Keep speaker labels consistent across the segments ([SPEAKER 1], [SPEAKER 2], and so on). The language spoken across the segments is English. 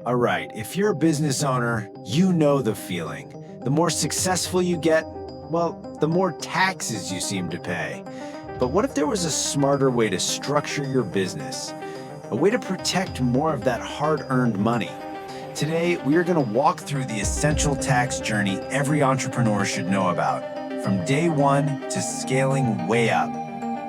[SPEAKER 1] All right, if you're a business owner, you know the feeling. The more successful you get, well, the more taxes you seem to pay. But what if there was a smarter way to structure your business? A way to protect more of that hard-earned money? Today, we are going to walk through the essential tax journey every entrepreneur should know about, from day one to scaling way up.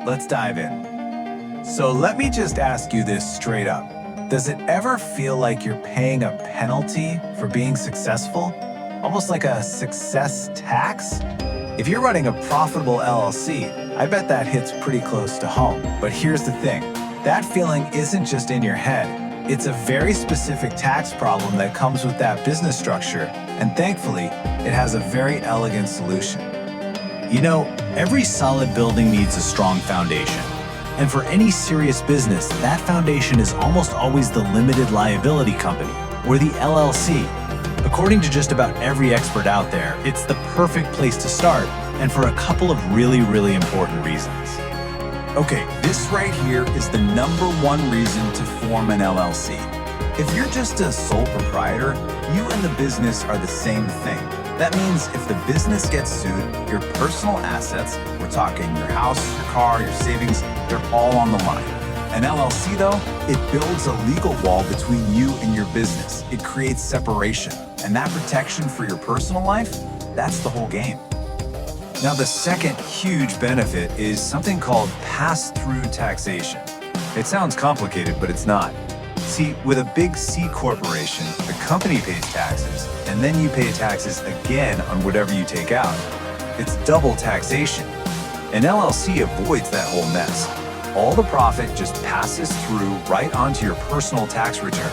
[SPEAKER 1] Let's dive in. So let me just ask you this straight up. Does it ever feel like you're paying a penalty for being successful? Almost like a success tax? If you're running a profitable LLC, I bet that hits pretty close to home. But here's the thing, that feeling isn't just in your head. It's a very specific tax problem that comes with that business structure, and thankfully, it has a very elegant solution. You know, every solid building needs a strong foundation. And for any serious business, that foundation is almost always the limited liability company, or the LLC. According to just about every expert out there, it's the perfect place to start, and for a couple of really important reasons. Okay, this right here is the number one reason to form an LLC. If you're just a sole proprietor, you and the business are the same thing. That means if the business gets sued, your personal assets, we're talking your house, your car, your savings, they're all on the line. An LLC though, it builds a legal wall between you and your business. It creates separation. And that protection for your personal life, that's the whole game. Now the second huge benefit is something called pass-through taxation. It sounds complicated, but it's not. See, with a big C corporation, the company pays taxes, and then you pay taxes again on whatever you take out. It's double taxation. An LLC avoids that whole mess. All the profit just passes through right onto your personal tax return.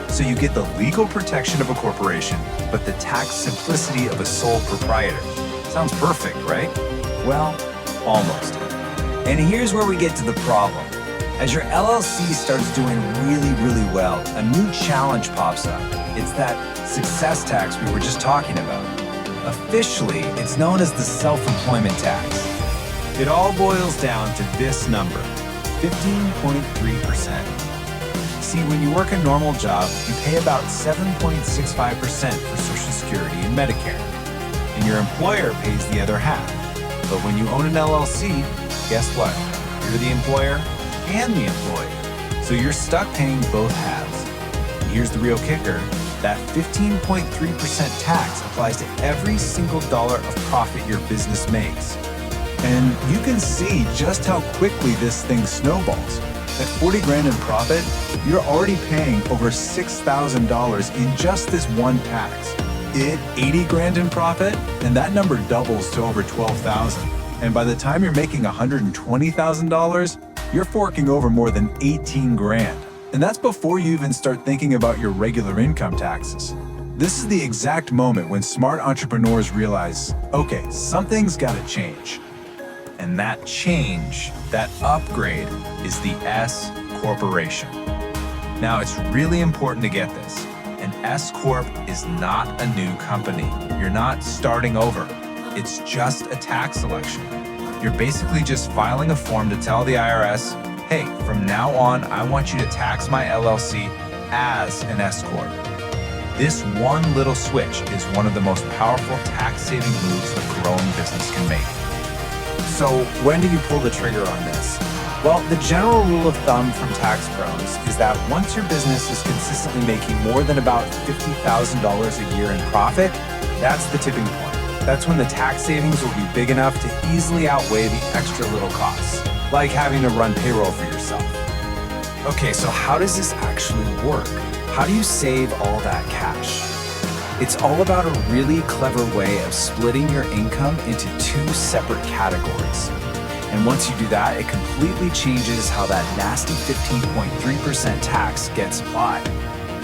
[SPEAKER 1] So you get the legal protection of a corporation, but the tax simplicity of a sole proprietor. Sounds perfect, right? Well, almost. And here's where we get to the problem. As your LLC starts doing really well, a new challenge pops up. It's that success tax we were just talking about. Officially, it's known as the self-employment tax. It all boils down to this number, 15.3%. See, when you work a normal job, you pay about 7.65% for Social Security and Medicare, and your employer pays the other half. But when you own an LLC, guess what? You're the employer and the employee. So you're stuck paying both halves. And here's the real kicker, that 15.3% tax applies to every single dollar of profit your business makes. And you can see just how quickly this thing snowballs. At 40 grand in profit, you're already paying over $6,000 in just this one tax. At 80 grand in profit, and that number doubles to over 12,000. And by the time you're making $120,000, you're forking over more than 18 grand. And that's before you even start thinking about your regular income taxes. This is the exact moment when smart entrepreneurs realize, okay, something's gotta change. And that change, that upgrade, is the S Corporation. Now, it's really important to get this. An S-Corp is not a new company. You're not starting over. It's just a tax selection. You're basically just filing a form to tell the IRS, hey, from now on, I want you to tax my LLC as an S-Corp. This one little switch is one of the most powerful tax-saving moves a growing business can make. So when do you pull the trigger on this? Well, the general rule of thumb from tax pros is that once your business is consistently making more than about $50,000 a year in profit, that's the tipping point. That's when the tax savings will be big enough to easily outweigh the extra little costs, like having to run payroll for yourself. Okay, so how does this actually work? How do you save all that cash? It's all about a really clever way of splitting your income into two separate categories. And once you do that, it completely changes how that nasty 15.3% tax gets applied.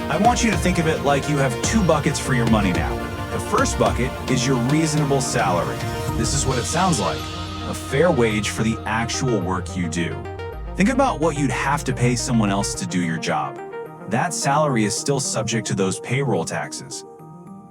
[SPEAKER 1] I want you to think of it like you have two buckets for your money now. The first bucket is your reasonable salary. This is what it sounds like, a fair wage for the actual work you do. Think about what you'd have to pay someone else to do your job. That salary is still subject to those payroll taxes.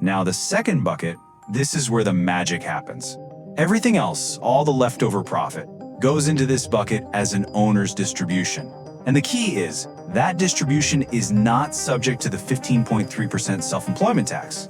[SPEAKER 1] Now the second bucket, this is where the magic happens. Everything else, all the leftover profit, goes into this bucket as an owner's distribution.
[SPEAKER 2] And the key is, that distribution is not subject to the 15.3% self-employment tax.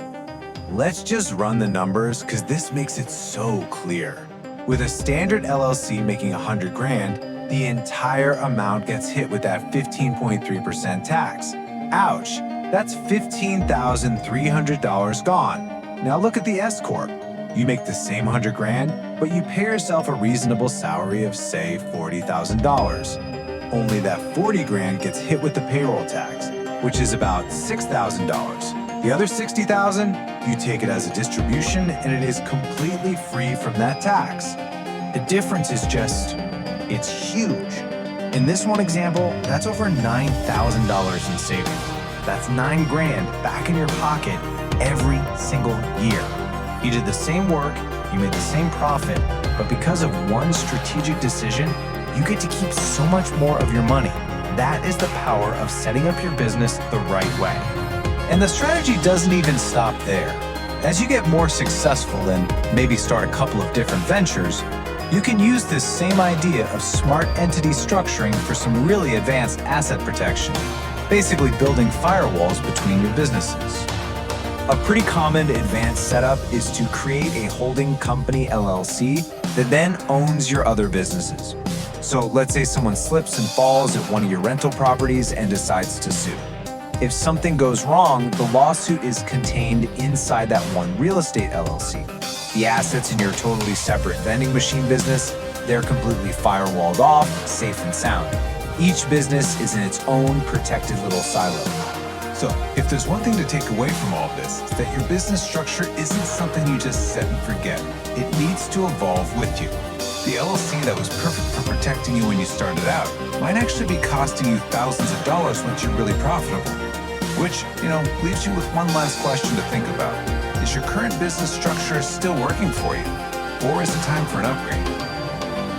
[SPEAKER 1] Let's just run the numbers because this makes it so clear. With a standard LLC making $100,000, the entire amount gets hit with that 15.3% tax. Ouch, that's $15,300 gone. Now look at the S-Corp. You make the same $100,000, but you pay yourself a reasonable salary of, say, $40,000. Only that $40,000 gets hit with the payroll tax, which is about $6,000. The other $60,000, you take it as a distribution and it is completely free from that tax. The difference is just, it's huge. In this one example, that's over $9,000 in savings. That's $9,000 back in your pocket every single year. You did the same work, you made the same profit, but because of one strategic decision, you get to keep so much more of your money. That is the power of setting up your business the right way. And the strategy doesn't even stop there. As you get more successful and maybe start a couple of different ventures, you can use this same idea of smart entity structuring for some really advanced asset protection, basically building firewalls between your businesses. A pretty common advanced setup is to create a holding company LLC that then owns your other businesses. So let's say someone slips and falls at one of your rental properties and decides to sue. If something goes wrong, the lawsuit is contained inside that one real estate LLC. The assets in your totally separate vending machine business, they're completely firewalled off, safe and sound. Each business is in its own protected little silo.
[SPEAKER 3] So, if there's one thing to take away from all of this, it's that your business structure isn't something you just set and forget. It needs to evolve with you. The LLC that was perfect for protecting you when you started out might actually be costing you thousands of dollars once you're really profitable. Which, leaves you with one last question to think about. Is your current business structure still working for you? Or is it time for an upgrade?